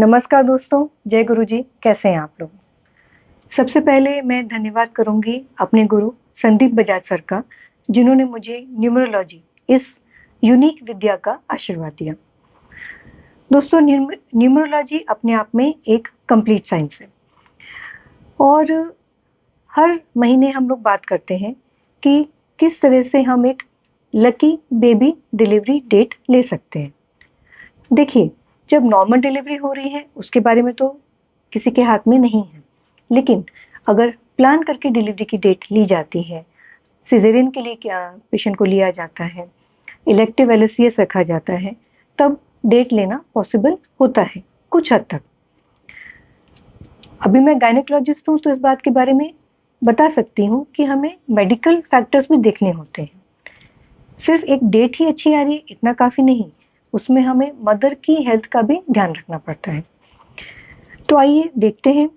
नमस्कार दोस्तों, जय गुरु जी। कैसे हैं आप लोग? सबसे पहले मैं धन्यवाद करूंगी अपने गुरु संदीप बजाज सर का, जिन्होंने मुझे न्यूमरोलॉजी इस यूनिक विद्या का आशीर्वाद दिया। दोस्तों, न्यूमरोलॉजी अपने आप में एक कंप्लीट साइंस है और हर महीने हम लोग बात करते हैं कि किस तरह से हम एक लकी बेबी डिलीवरी डेट ले सकते हैं। देखिए, जब नॉर्मल डिलीवरी हो रही है उसके बारे में तो किसी के हाथ में नहीं है, लेकिन अगर प्लान करके डिलीवरी की डेट ली जाती है, सिजेरियन के लिए क्या पेशेंट को लिया जाता है, इलेक्टिव एलएससीएस रखा जाता है, तब डेट लेना पॉसिबल होता है कुछ हद तक। अभी मैं गायनेकोलॉजिस्ट हूँ तो इस बात के बारे में बता सकती हूँ कि हमें मेडिकल फैक्टर्स भी देखने होते हैं। सिर्फ एक डेट ही अच्छी आ रही है इतना काफ़ी नहीं, उसमें हमें मदर की हेल्थ का भी ध्यान रखना पड़ता है। तो आइए देखते हैं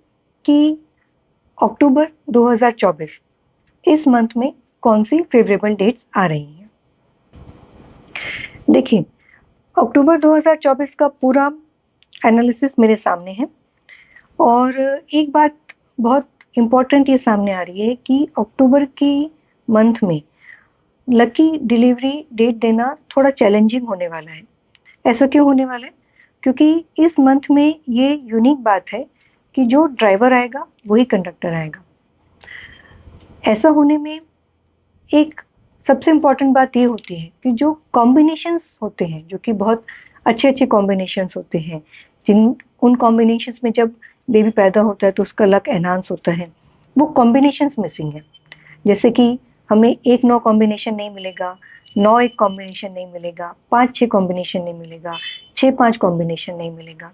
कि अक्टूबर 2024 इस मंथ में कौन सी फेवरेबल डेट्स आ रही हैं। देखिए, अक्टूबर 2024 का पूरा एनालिसिस मेरे सामने है और एक बात बहुत इम्पोर्टेंट ये सामने आ रही है कि अक्टूबर की मंथ में लकी डिलीवरी डेट देना थोड़ा चैलेंजिंग होने वाला है। ऐसा क्यों होने वाला है? क्योंकि इस मंथ में ये यूनिक बात है कि जो ड्राइवर आएगा वही कंडक्टर आएगा। ऐसा होने में एक सबसे इम्पॉर्टेंट बात ये होती है कि जो कॉम्बिनेशंस होते हैं, जो कि बहुत अच्छे अच्छे कॉम्बिनेशंस होते हैं, उन कॉम्बिनेशंस में जब बेबी पैदा होता है तो उसका लक एनहांस होता है, वो कॉम्बिनेशंस मिसिंग है। जैसे कि हमें 1-9 कॉम्बिनेशन नहीं मिलेगा, 9-1 कॉम्बिनेशन नहीं मिलेगा, 5-6 कॉम्बिनेशन नहीं मिलेगा, 6-5 कॉम्बिनेशन नहीं मिलेगा,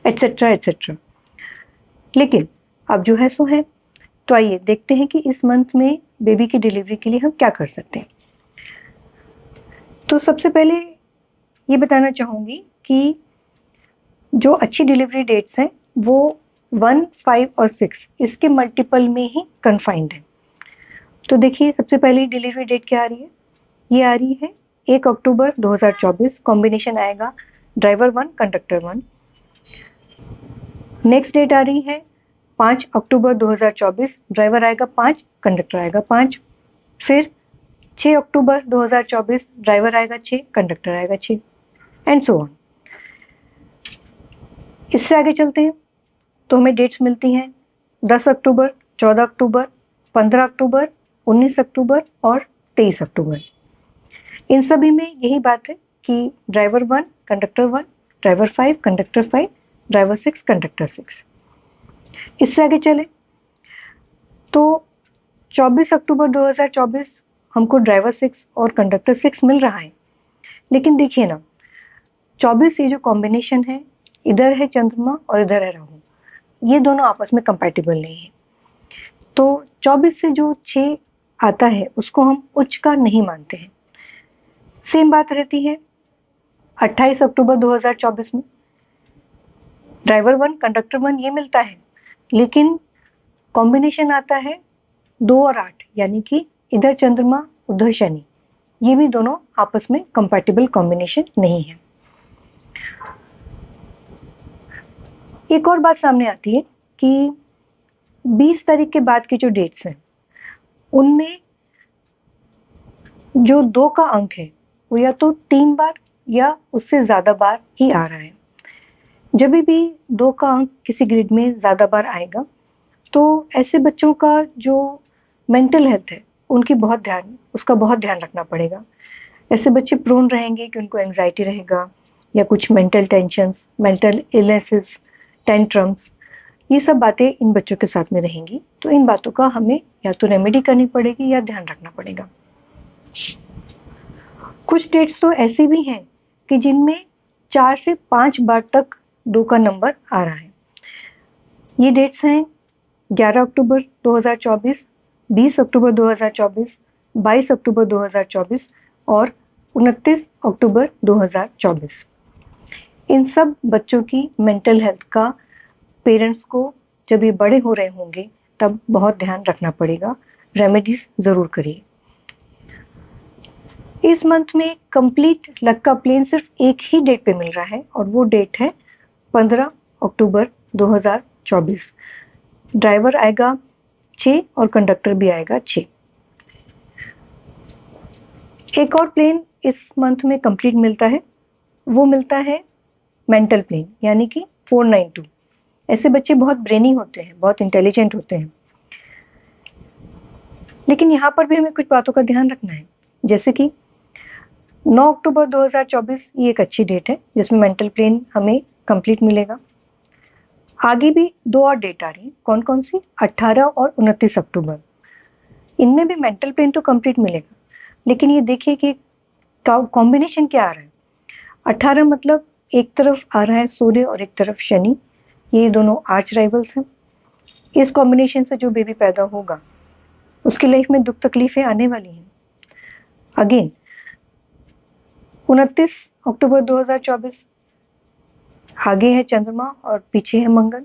एटसेट्रा एटसेट्रा। लेकिन अब जो है सो है। तो आइए देखते हैं कि इस मंथ में बेबी की डिलीवरी के लिए हम क्या कर सकते हैं। तो सबसे पहले ये बताना चाहूँगी कि जो अच्छी डिलीवरी डेट्स हैं वो 1, 5 और 6 इसके मल्टीपल में ही कन्फाइंड है। तो देखिए, सबसे पहली डिलीवरी डेट क्या आ रही है? ये आ रही है 1 अक्टूबर 2024। कॉम्बिनेशन आएगा ड्राइवर 1 कंडक्टर 1। नेक्स्ट डेट आ रही है 5 अक्टूबर 2024। ड्राइवर आएगा 5, कंडक्टर आएगा 5। फिर 6 अक्टूबर 2024 ड्राइवर आएगा 6, कंडक्टर आएगा 6 एंड सो ऑन। इससे आगे चलते हैं तो हमें डेट्स मिलती हैं 10 अक्टूबर, 14 अक्टूबर, 15 अक्टूबर, 19 अक्टूबर और 23 अक्टूबर। इन सभी में यही बात है कि driver 1 conductor 1, driver 5 conductor 5, driver 6 conductor 6। इससे आगे चले तो 24 अक्टूबर 2024 हमको ड्राइवर 6 और कंडक्टर 6 मिल रहा है। लेकिन देखिए ना, 24 ये जो कॉम्बिनेशन है, इधर है चंद्रमा और इधर है राहु, ये दोनों आपस में कंपैटिबल नहीं है। तो 24 से जो 6 आता है उसको हम उच्च का नहीं मानते हैं। सेम बात रहती है 28 अक्टूबर 2024 में ड्राइवर 1 कंडक्टर 1 ये मिलता है, लेकिन कॉम्बिनेशन आता है 2 और 8, यानी कि इधर चंद्रमा उधर शनि, ये भी दोनों आपस में कंपैटिबल कॉम्बिनेशन नहीं है। एक और बात सामने आती है कि 20 तारीख के बाद की जो डेट्स हैं उनमें जो 2 का अंक है वो या तो 3 बार या उससे ज़्यादा बार ही आ रहा है। जब भी 2 का अंक किसी ग्रिड में ज़्यादा बार आएगा तो ऐसे बच्चों का जो मेंटल हेल्थ है उसका बहुत ध्यान रखना पड़ेगा। ऐसे बच्चे प्रोन रहेंगे कि उनको एंजाइटी रहेगा या कुछ mental tensions, mental illnesses, tantrums, ये सब बातें इन बच्चों के साथ में रहेंगी। तो इन बातों का हमें या तो रेमेडी करनी पड़ेगी या ध्यान रखना पड़ेगा। कुछ डेट्स तो ऐसी भी हैं कि जिनमें 4 से 5 बार तक 2 का नंबर आ रहा है। ये डेट्स हैं 11 अक्टूबर 2024, 20 अक्टूबर 2024, 22 अक्टूबर 2024 और 29 अक्टूबर 2024। इन सब बच्चों की मेंटल हेल्थ का पेरेंट्स को जब ये बड़े हो रहे होंगे तब बहुत ध्यान रखना पड़ेगा, रेमेडीज ज़रूर करिए। इस मंथ में कंप्लीट लक का प्लेन सिर्फ एक ही डेट पे मिल रहा है और वो डेट है 15 अक्टूबर 2024। ड्राइवर आएगा 6 और कंडक्टर भी आएगा 6। एक और प्लेन इस मंथ में कंप्लीट मिलता है, वो मिलता है मेंटल प्लेन, यानी कि 492। ऐसे बच्चे बहुत ब्रेनी होते हैं, बहुत इंटेलिजेंट होते हैं, लेकिन यहाँ पर भी हमें कुछ बातों का ध्यान रखना है। जैसे कि 9 अक्टूबर 2024 ये एक अच्छी डेट है जिसमें मेंटल प्लेन हमें कंप्लीट मिलेगा। आगे भी 2 और डेट आ रही है, कौन कौन सी? 18 और 29 अक्टूबर। इनमें भी मेंटल प्लेन तो कंप्लीट मिलेगा, लेकिन ये देखिए कि कॉम्बिनेशन क्या आ रहा है। 18 मतलब एक तरफ आ रहा है सूर्य और एक तरफ शनि, ये दोनों आर्च राइवल्स हैं। इस कॉम्बिनेशन से जो बेबी पैदा होगा उसकी लाइफ में दुख तकलीफें आने वाली हैं। अगेन 29 अक्टूबर 2024 आगे है चंद्रमा और पीछे है मंगल,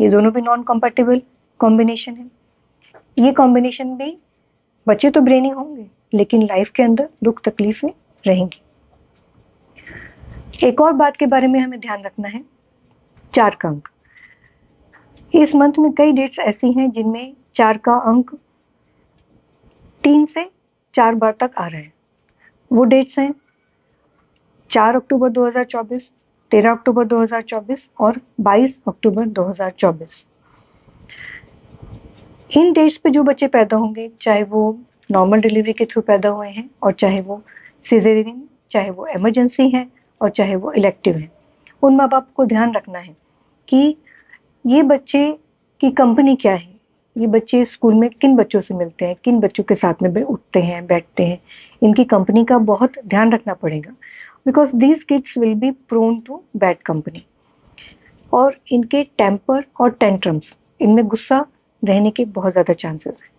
ये दोनों भी नॉन कंपैटिबल कॉम्बिनेशन है। ये कॉम्बिनेशन भी बच्चे तो ब्रेनी होंगे, लेकिन लाइफ के अंदर दुख तकलीफें रहेंगी। एक और बात के बारे में हमें ध्यान रखना है, 4 का अंक। इस मंथ में कई डेट्स ऐसी हैं जिनमें 4 का अंक 3 से 4 बार तक आ रहे हैं। वो डेट्स हैं 4 अक्टूबर 2024, 13 अक्टूबर 2024 और 22 अक्टूबर 2024। इन डेट्स पे जो बच्चे पैदा होंगे, चाहे वो नॉर्मल डिलीवरी के थ्रू पैदा हुए हैं और चाहे वो सिजेरियन, चाहे वो इमरजेंसी है और चाहे वो इलेक्टिव है, उन माँ बाप को ध्यान रखना है कि ये बच्चे की कंपनी क्या है, ये बच्चे स्कूल में किन बच्चों से मिलते हैं, किन बच्चों के साथ में उठते हैं, बैठते हैं, इनकी कंपनी का बहुत ध्यान रखना पड़ेगा। Because these kids will be prone to bad company. और इनके टेम्पर और टेंट्रम्स, इनमें गुस्सा रहने के बहुत ज़्यादा चांसेस हैं।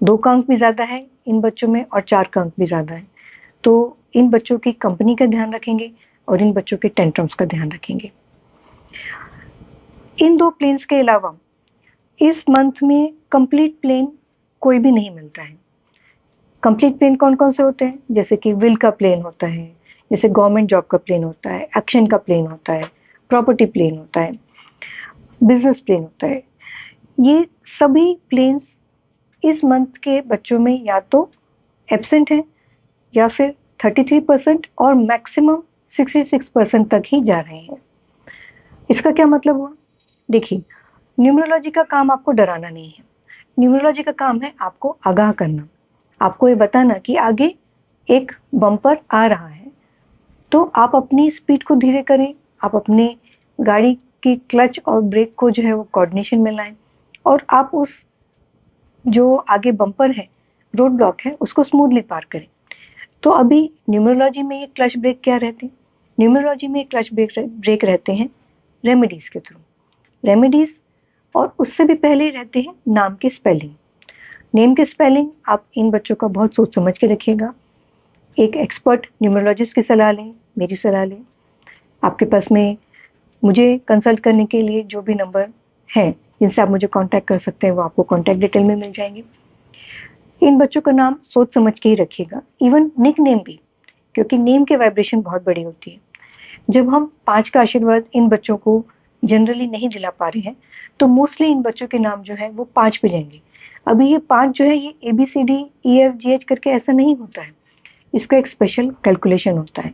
2 का अंक भी ज़्यादा है इन बच्चों में और 4 का अंक भी ज़्यादा है, तो इन बच्चों की कंपनी का ध्यान रखेंगे और इन बच्चों के टेंट्रम्स का ध्यान रखेंगे। इन 2 प्लेन्स के अलावा इस मंथ में कंप्लीट प्लेन कोई भी नहीं मिलता है। कंप्लीट प्लेन कौन कौन से होते हैं? जैसे कि विल का प्लेन होता है, जैसे गवर्नमेंट जॉब का प्लेन होता है, एक्शन का प्लेन होता है, प्रॉपर्टी प्लेन होता है, बिजनेस प्लेन होता है। ये सभी प्लेन्स इस मंथ के बच्चों में या तो एब्सेंट है या फिर 33% और मैक्सिमम 66% तक ही जा रहे हैं। इसका क्या मतलब हुआ? देखिए, न्यूमरोलॉजी का काम आपको डराना नहीं है, न्यूमरोलॉजी का काम है आपको आगाह करना, आपको ये बताना कि आगे एक बम्पर आ रहा है, तो आप अपनी स्पीड को धीरे करें, आप अपने गाड़ी की क्लच और ब्रेक को जो है वो कोऑर्डिनेशन में लाएं और आप उस जो आगे बम्पर है, रोड ब्लॉक है, उसको स्मूथली पार करें। तो अभी न्यूमरोलॉजी में ये क्लच ब्रेक क्या रहते हैं? न्यूमरोलॉजी में क्लच ब्रेक रहते हैं रेमेडीज के थ्रू, रेमेडीज, और उससे भी पहले रहते हैं नाम के स्पेलिंग। नेम के स्पेलिंग आप इन बच्चों का बहुत सोच समझ के रखिएगा। एक एक्सपर्ट न्यूमरोलॉजिस्ट की सलाह लें, मेरी सलाह लें। आपके पास में मुझे कंसल्ट करने के लिए जो भी नंबर हैं जिनसे आप मुझे कांटेक्ट कर सकते हैं, वो आपको कांटेक्ट डिटेल में मिल जाएंगे। इन बच्चों का नाम सोच समझ के ही रखिएगा, इवन निक नेम भी, क्योंकि नेम के वाइब्रेशन बहुत बड़ी होती है। जब हम 5 का आशीर्वाद इन बच्चों को जनरली नहीं दिला पा रहे हैं, तो मोस्टली इन बच्चों के नाम जो है वो 5 पे जाएंगे। अभी ये 5 जो है ये ABCDEFGH करके ऐसा नहीं होता है, इसका एक स्पेशल कैलकुलेशन होता है,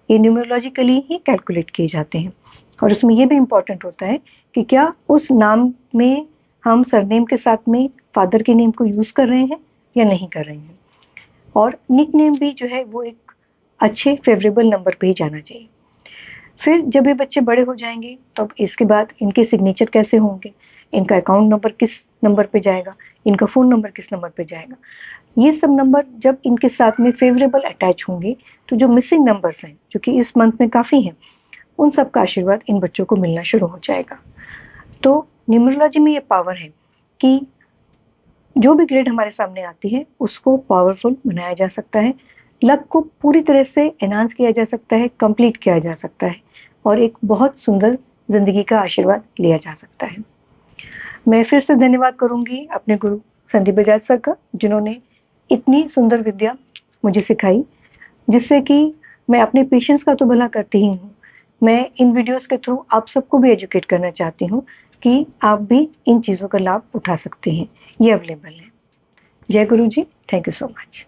ये न्यूमरोलॉजिकली ही कैलकुलेट किए जाते हैं। और उसमें ये भी इम्पोर्टेंट होता है कि क्या उस नाम में हम सरनेम के साथ में फादर के नेम को यूज़ कर रहे हैं या नहीं कर रहे हैं। और निक नेम भी जो है वो एक अच्छे फेवरेबल नंबर पे ही जाना चाहिए। फिर जब ये बच्चे बड़े हो जाएंगे तो इसके बाद इनके सिग्नेचर कैसे होंगे, इनका अकाउंट नंबर किस नंबर पे जाएगा, इनका फ़ोन नंबर किस नंबर पे जाएगा, ये सब नंबर जब इनके साथ में फेवरेबल अटैच होंगे, तो जो मिसिंग नंबर्स हैं, जो कि इस मंथ में काफ़ी हैं, उन सब का आशीर्वाद इन बच्चों को मिलना शुरू हो जाएगा। तो न्यूमरोलॉजी में ये पावर है कि जो भी ग्रेड हमारे सामने आती है उसको पावरफुल बनाया जा सकता है, लक को पूरी तरह से एनहांस किया जा सकता है, कंप्लीट किया जा सकता है और एक बहुत सुंदर जिंदगी का आशीर्वाद लिया जा सकता है। मैं फिर से धन्यवाद करूंगी अपने गुरु संदीप बजाज सर का, जिन्होंने इतनी सुंदर विद्या मुझे सिखाई, जिससे कि मैं अपने पेशेंट्स का तो भला करती ही हूँ, मैं इन वीडियोस के थ्रू आप सबको भी एजुकेट करना चाहती हूँ कि आप भी इन चीज़ों का लाभ उठा सकते हैं। ये अवेलेबल है। जय गुरु जी। Thank you so much.